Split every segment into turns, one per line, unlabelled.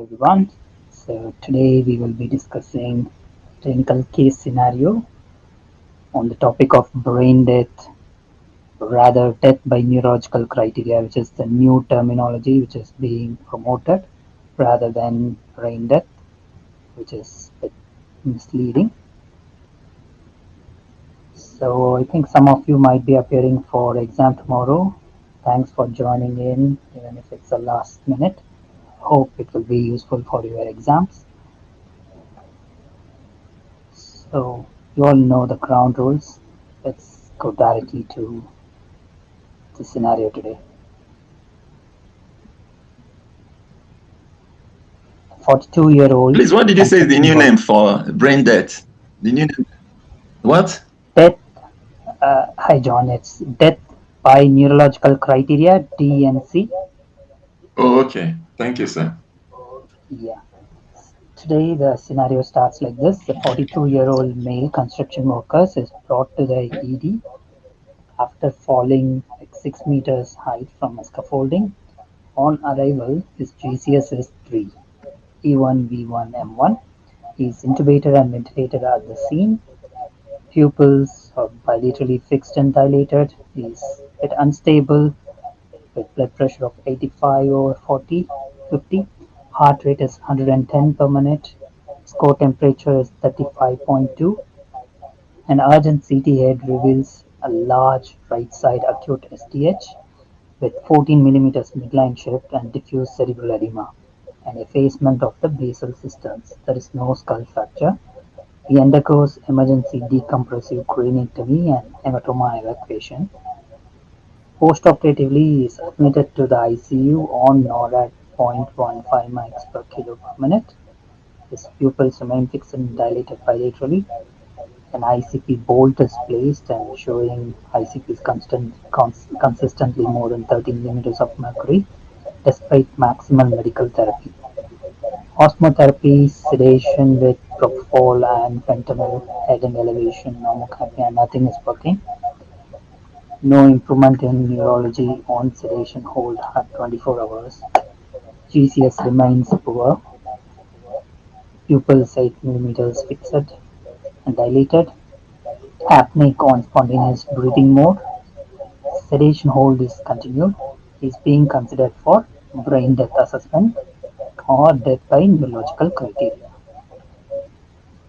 everyone. So today we will be discussing clinical case scenario on the topic of brain death, rather death by neurological criteria, which is the new terminology which is being promoted rather than brain death, which is a bit misleading. So I think some of you might be appearing for exam tomorrow. Thanks for joining in, even if it's a last minute. Hope it will be useful for your exams. So you all know the ground rules. Let's go directly to the scenario today. 42-year-old.
Please, what did you say is the new name for brain death? The new name. What?
Death. Hi, John. It's death by neurological criteria, DNC.
Oh, okay. Thank you, sir.
Yeah. Today the scenario starts like this. A 42-year-old male construction worker is brought to the ED after falling like 6 meters height from a scaffolding. On arrival, his GCS is 3, E1, V1, M1. He is intubated and ventilated at the scene. Pupils are bilaterally fixed and dilated. He is a bit unstable with blood pressure of 85 over 40, 50. Heart rate is 110 per minute. Score temperature is 35.2. An urgent CT head reveals a large right side acute STH with 14 millimeters midline shift and diffuse cerebral edema and effacement of the basal cisterns. There is no skull fracture. He undergoes emergency decompressive craniotomy and hematoma evacuation. Postoperatively, he is admitted to the ICU on NORAD 0.15 mics per kilo per minute. His pupils remain fixed and dilated bilaterally. An ICP bolt is placed and showing ICP is consistently more than 30 millimeters of mercury despite maximal medical therapy. Osmotherapy, sedation with propofol and fentanyl, head and elevation, normocapnia, nothing is working. No improvement in neurology on sedation hold at 24 hours. GCS remains poor. Pupils 8 millimeters fixed and dilated. Apneic on spontaneous breathing mode. Sedation hold is continued. He is being considered for brain death assessment or death by neurological criteria.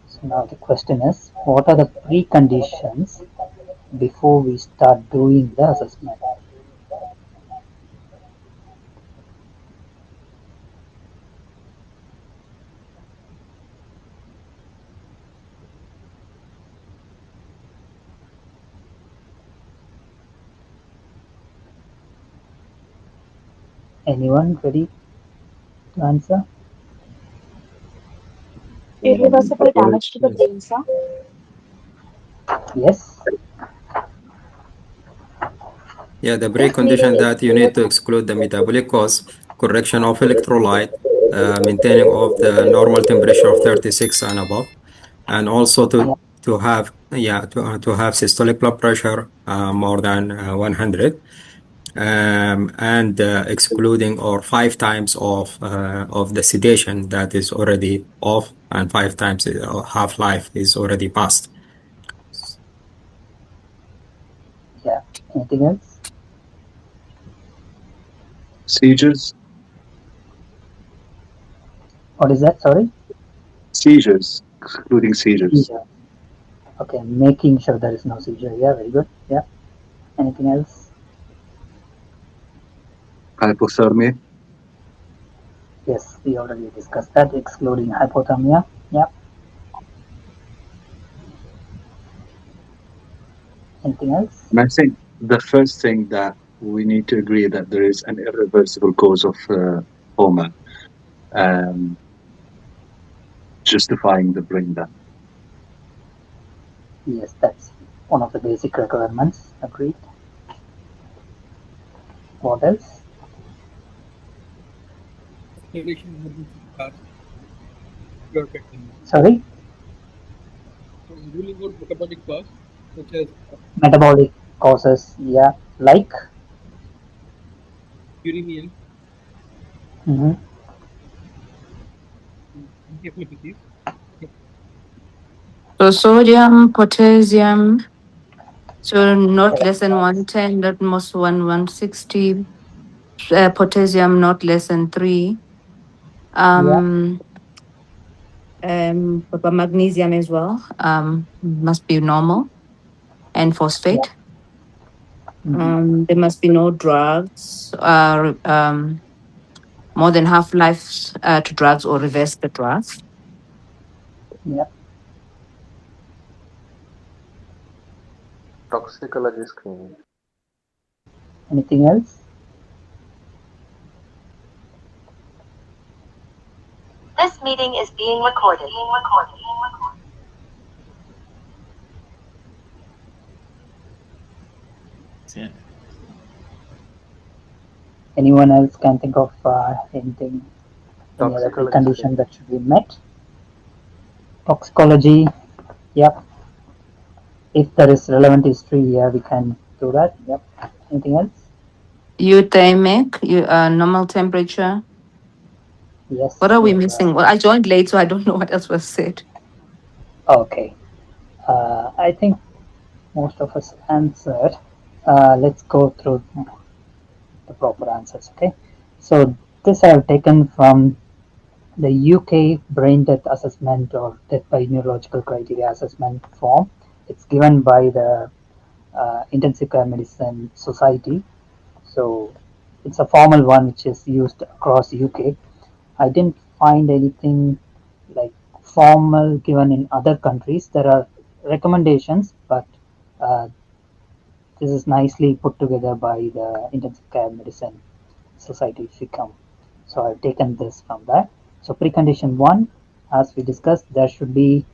So now the question is, what are the preconditions before we start doing the assessment? Anyone ready to answer?
Irreversible damage to the brain, sir.
Yes.
Yeah, the precondition that you need to exclude the metabolic cause, correction of electrolyte, maintaining of the normal temperature of 36 and above, and also to have systolic blood pressure more than 100, and excluding or 5 times of the sedation that is already off, and 5 times half-life is already passed.
Yeah. Anything else?
Seizures.
What is that? Sorry?
Seizures, excluding seizures.
Seizure. Okay, making sure there is no seizure. Yeah, very good. Yeah. Anything else?
Hypothermia.
Yes, we already discussed that, excluding hypothermia. Yeah. Anything else?
And I think the first thing that we need to agree that there is an irreversible cause of coma, justifying the brain death.
Yes, that's one of the basic requirements. Agreed. What else? Sorry?
Ruling out metabolic cause, such as
Metabolic causes, yeah, like?
uremia,
Mm-hmm.
carefully, please.
So sodium, potassium, so not less than 110, not most 160. Potassium not less than 3. Magnesium as well. Must be normal, and phosphate. There must be no drugs. More than half-life to drugs or reverse the drugs.
Yeah.
Toxicology screening.
Anything else?
This meeting is being recorded.
Yeah.
Anyone else can think of anything, any other
Toxicology
precondition
screening.
that should be met? Toxicology, yep. If there is relevant history, yeah, we can do that. Yep. Anything else?
Euthymic, normal temperature.
Yes.
What are we missing? Well, I joined late, so I don't know what else was said.
Okay. I think most of us answered. Let's go through the proper answers. Okay. So this I have taken from the UK brain death assessment or death by neurological criteria assessment form. It's given by the Intensive Care Medicine Society. So it's a formal one which is used across UK. I didn't find anything like formal given in other countries. There are recommendations, but this is nicely put together by the Intensive Care Medicine Society FICUM. So I've taken this from that. So precondition 1, as we discussed, there should be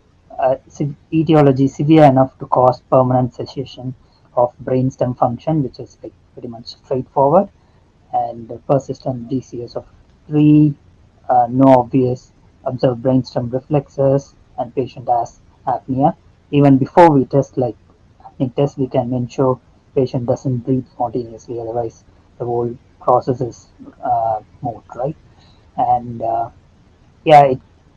etiology severe enough to cause permanent cessation of brainstem function, which is like pretty much straightforward, and persistent DCS of 3, no obvious observed brainstem reflexes, and patient has apnea. Even before we test like apneic test, we can ensure patient doesn't breathe spontaneously, otherwise the whole process is moved, right? And yeah,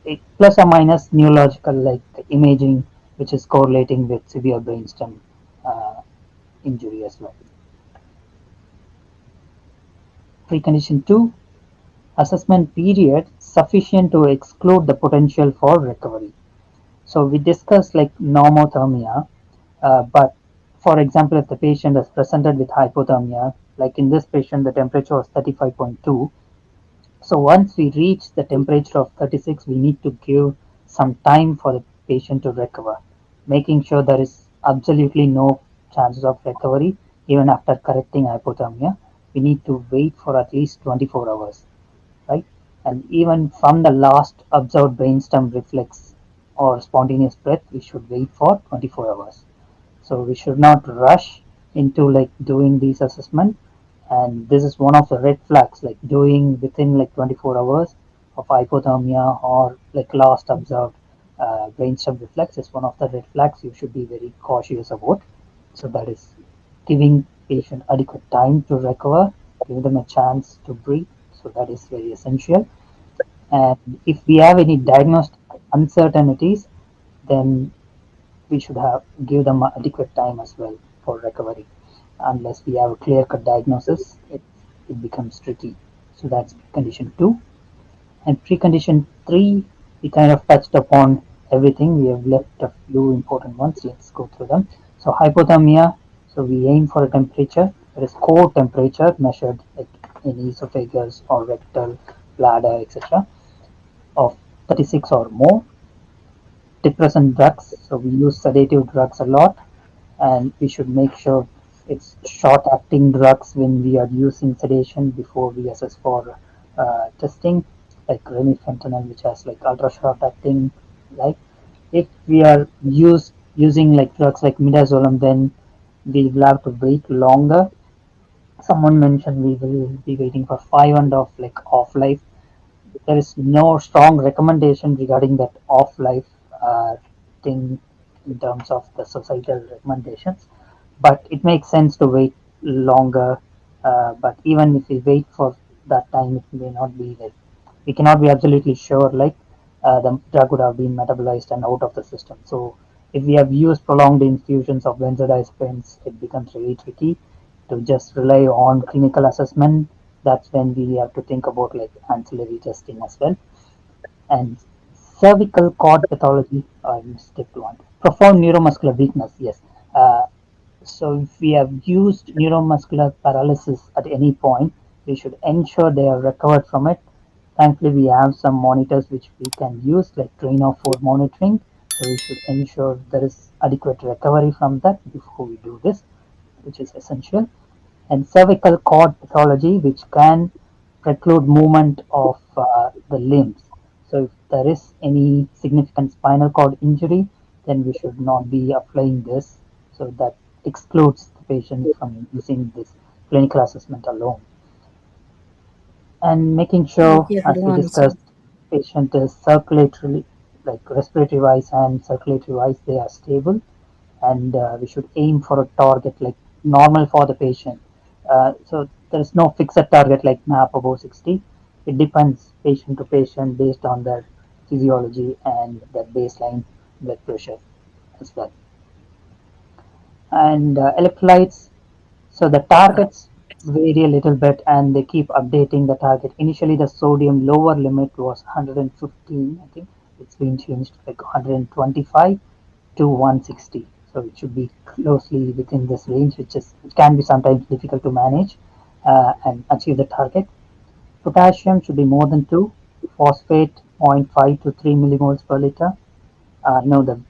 it plus or minus neurological like imaging, which is correlating with severe brainstem injury as well. Precondition 2, assessment period sufficient to exclude the potential for recovery. So we discussed like normothermia, but for example, if the patient is presented with hypothermia, like in this patient, the temperature was 35.2. So once we reach the temperature of 36, we need to give some time for the patient to recover, making sure there is absolutely no chances of recovery even after correcting hypothermia. We need to wait for at least 24 hours, right? And even from the last observed brainstem reflex or spontaneous breath, we should wait for 24 hours. So we should not rush into like doing these assessment, and this is one of the red flags, like doing within like 24 hours of hypothermia or like last observed brainstem reflex is one of the red flags you should be very cautious about. So that is giving patient adequate time to recover, give them a chance to breathe. So that is very essential. And if we have any diagnostic uncertainties, then we should have give them adequate time as well for recovery. Unless we have a clear-cut diagnosis, it becomes tricky. So that's condition 2. And precondition 3, we kind of touched upon everything. We have left a few important ones. Let's go through them. So hypothermia, so we aim for a temperature. There is core temperature measured like in esophagus or rectal, bladder, etc. of 36 or more. Depressant drugs, so we use sedative drugs a lot, and we should make sure it's short acting drugs when we are using sedation before we assess for testing, like remifentanil, which has like ultra short acting. Like if we are using like drugs like midazolam, then we will have to wait longer. Someone mentioned we will be waiting for 5.5 like off life. There is no strong recommendation regarding that off life thing in terms of the societal recommendations, but it makes sense to wait longer. But even if we wait for that time, it may not be like we cannot be absolutely sure like the drug would have been metabolized and out of the system. So if we have used prolonged infusions of benzodiazepines, it becomes really tricky to just rely on clinical assessment. That's when we have to think about like ancillary testing as well. And cervical cord pathology, I skipped one. Profound neuromuscular weakness, yes. So if we have used neuromuscular paralysis at any point, we should ensure they are recovered from it. Thankfully, we have some monitors which we can use, like train of 4 monitoring. So we should ensure there is adequate recovery from that before we do this, which is essential. And cervical cord pathology, which can preclude movement of the limbs. So if there is any significant spinal cord injury, then we should not be applying this. So that excludes the patient from using this clinical assessment alone. And making sure,
Yeah,
as we discussed, patient is circulatory, like respiratory wise and circulatory wise, they are stable, and we should aim for a target like normal for the patient. So there is no fixed target like MAP above 60. It depends patient to patient based on their physiology and their baseline blood pressure as well. And electrolytes, so the targets vary a little bit and they keep updating the target. Initially, the sodium lower limit was 115, I think. It's been changed to like 125 to 160. So it should be closely within this range, which can be sometimes difficult to manage and achieve the target. Potassium should be more than 2. Phosphate 0.5 to 3 millimoles per liter. No, the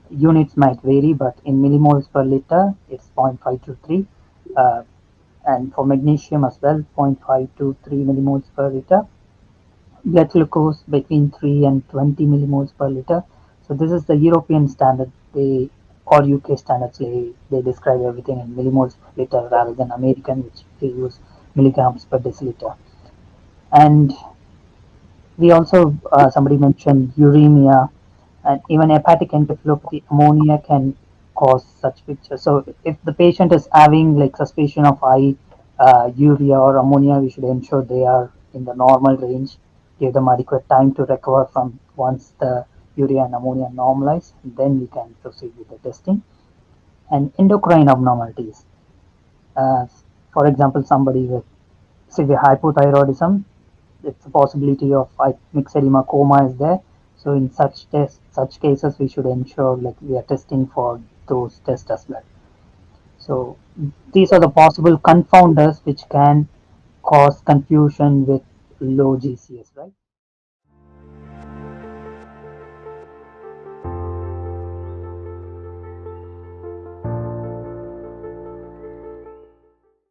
units might vary, but in millimoles per liter, it's 0.5 to 3. Uh, and for magnesium as well, 0.5 to 3 millimoles per liter. Blood glucose between 3 and 20 millimoles per liter. So this is the European standard. They or UK standards, they describe everything in millimoles per liter rather than American, which they use milligrams per deciliter. And we also, somebody mentioned uremia, and even hepatic encephalopathy, ammonia can cause such pictures. So if the patient is having like suspicion of high urea or ammonia, we should ensure they are in the normal range, give them adequate time to recover from once the urea and ammonia normalize, then we can proceed with the testing. And endocrine abnormalities, uh, for example, somebody with severe hypothyroidism, it's a possibility of myxedema coma is there. So in such cases, we should ensure like we are testing for those tests as well. So these are the possible confounders which can cause confusion with low GCS, right?